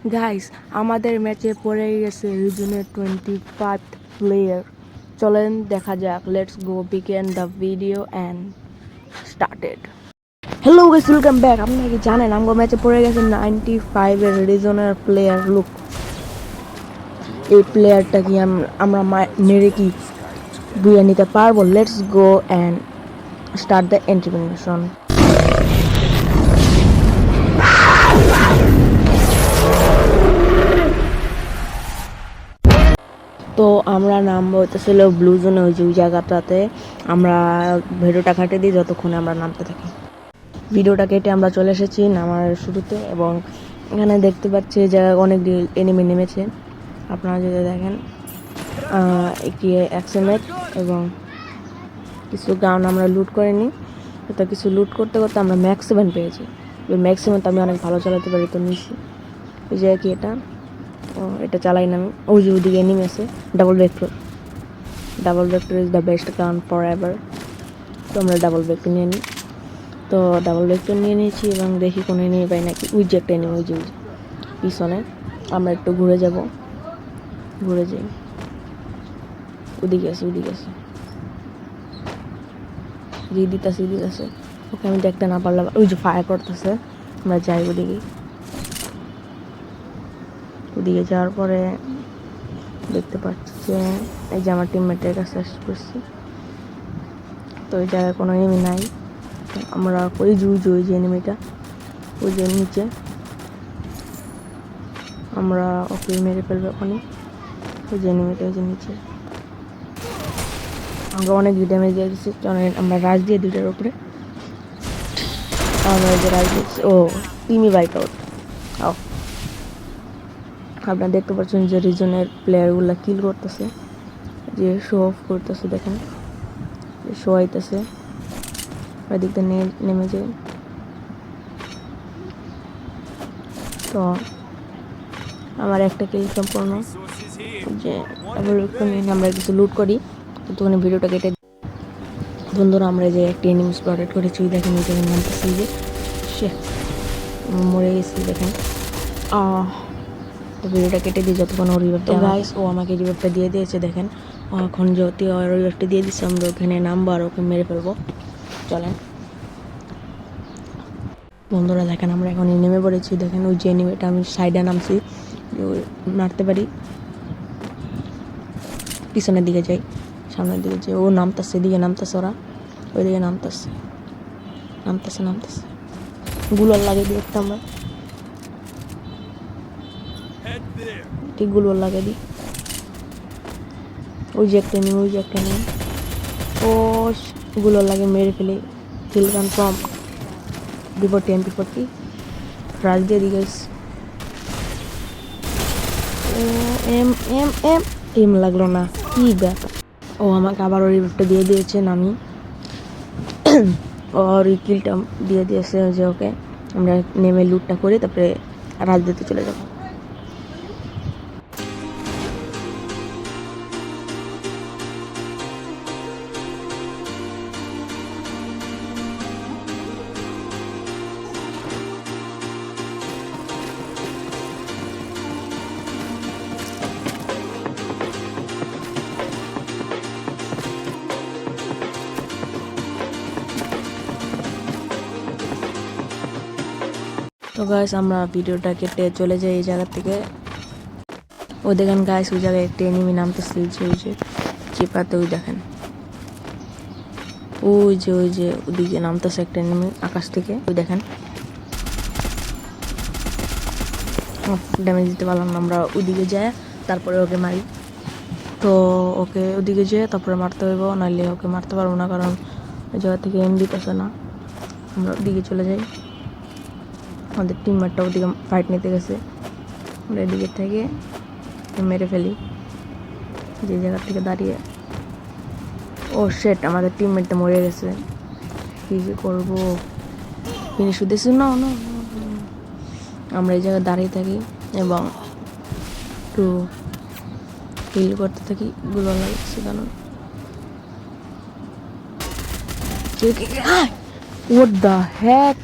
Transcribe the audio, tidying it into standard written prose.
Guys, আমাদের ম্যাচে পড়ে গেছে রিজনের 25 প্লেয়ার। চলেন দেখা যাক। Let's go begin the video and started. Hello guys, welcome back. আপনারা কি জানেন আমগো ম্যাচে পড়ে গেছে 95 এর রিজনের প্লেয়ার। লুক, এই প্লেয়ারটা কি আমরা মেরে কি বুয়া নিতে পারবো? Let's go and start the ইন্টিমিনেশন। তো আমরা নামবো হইতেছিল ব্লু জোনে, ওই জায়গাটাতে। আমরা ভিডিওটা কাটে দিই যতক্ষণে আমরা নামতে থাকি। ভিডিওটা কেটে আমরা চলে এসেছি নামার শুরুতে, এবং এখানে দেখতে পাচ্ছি এই জায়গায় অনেক এনিমি নেমেছে। আপনারা যদি দেখেন, একটি এক্সএমএস এবং কিছু গান আমরা লুট করে নিই। তো কিছু লুট করতে করতে আমরা ম্যাক্স 7 পেয়েছি। ওই ম্যাক্স 7 তো আমি অনেক ভালো চালাতে পারি, তো নিচ্ছি। ওই জায়গায় কি এটা চালাই না আমি। ওই যে ওইদিকে এনিমি আছে। Double vector is the best গান ফর এভার। তো আমরা ডাবল ভেক্টর নিয়ে নিই। তো ডাবল ভেক্টর নিয়ে নিয়েছি এবং দেখি কোনো এনিমি পাই নাকি। ওই যে একটা এনিমি, ওই যে পিছনে। আমরা একটু ঘুরে যাই। ওদিকে আছে দিতেছে। ওকে আমি দেখতে না পারলাম। ওই যে ফায়ার করতেছে। আমরা যাই ওদিকে যাওয়ার পরে দেখতে পাচ্ছি যে এই যে আমার টিমমেটের কাছে করছি। তো ওই জায়গায় কোনো এনিমি নাই। আমরা ওই যে এনিমিটা, ওই যে নিচে, আমরা ওকে মেরে ফেলবো ওখানে। ওই যে এনিমিটা, ওই যে নিচে। আমরা অনেক ড্যামেজ দিয়ে দিচ্ছি। আমরা রাশ দিয়ে দুইটার উপরে আমরা যে রাশ দিচ্ছি। ও টিমই বাইক আউট। আপনারা দেখতে পাচ্ছেন যে রিজনের প্লেয়ারগুলো কিল করতেছে, যে শো অফ করতেছে। দেখেন শো আইতেছে, ওই দিকটা নেমে যায়। তো আমার একটা কিল সম্পূর্ণ। যে আমরা কিছু লুট করি, ততক্ষণে ভিডিওটা কেটে। বন্ধুরা, আমরা যে একটা এনিমি স্পটেড করেছি, দেখেন ওই জায়গায় নামতেছি যে সে মরে গেছি। দেখেন তো ভিডিওটা কেটে দিই যতক্ষণ ওর রিভাইভটা। গাইস, ও আমাকে রিভাইভটা দিয়ে দিয়েছে। দেখেন এখন যদি ওর রিভাইভটা দিয়ে দিচ্ছে, আমরা ওখানে নামবো আর ওকে মেরে ফেলবো। চলেন বন্ধুরা, দেখেন আমরা এখন নেমে পড়েছি। দেখেন ওই যে এনিমিটা, আমি সাইডে নামছি, মারতে পারি। পিছনের দিকে যাই, সামনের দিকে যাই। ও নামতেছে, এদিকে নামতেছে, ওরা ওইদিকে নামতেছে। গুলোর লাগে দিই একটা, আমরা ঠিক গুলোর লাগে দিই। ওই যে একটা নেই, ও গুলোর লাগে মেরে ফেলে। কিল কনফার্ম। MP40 রাজ দিয়ে দিই গাইস। ও এম লাগলো না, কি ব্যাপার। ও আমাকে আবার ওই রিভাইভটা দিয়ে দিয়েছেন। আমি ওর কিলটা দিয়ে দিয়েছে যে ওকে আমরা নেমে লুটটা করি, তারপরে রাজ দিতে চলে যাবো। তো গাইস, আমরা ভিডিওটা কেটে চলে যাই এই জায়গা থেকে। ও দেখেন গাইস, ওই জায়গায় একটা এনিমি নামতেছে। ওই যে চিপাতে, ওই দেখেন ওই যে ওদিকে নামতেছে একটা এনিমি আকাশ থেকে। ওই দেখেন ড্যামেজ দিতে পারলাম না। আমরা ওদিকে যাই, তারপরে ওকে মারি। তো ওকে ওদিকে যেয়ে তারপরে মারতে হইব, নাহলে ওকে মারতে পারবো না, কারণ ওই জায়গা থেকে এম দিতেছে না। আমরা ওদিকে চলে যাই। আমাদের টিমমেটটা ওদিকে ফাইট নিতে গেছে। আমরা এদিকে থেকে মেরে ফেলি যে জায়গা থেকে দাঁড়িয়ে। ও শেট, আমাদের টিমমেটটা মরে গেছে। কি যে করবো, ফিনিশ হতেছি না। আমরা এই জায়গায় দাঁড়িয়ে থাকি এবং একটু হিল করতে থাকি। গুলো লাগছে কারণ what the heck?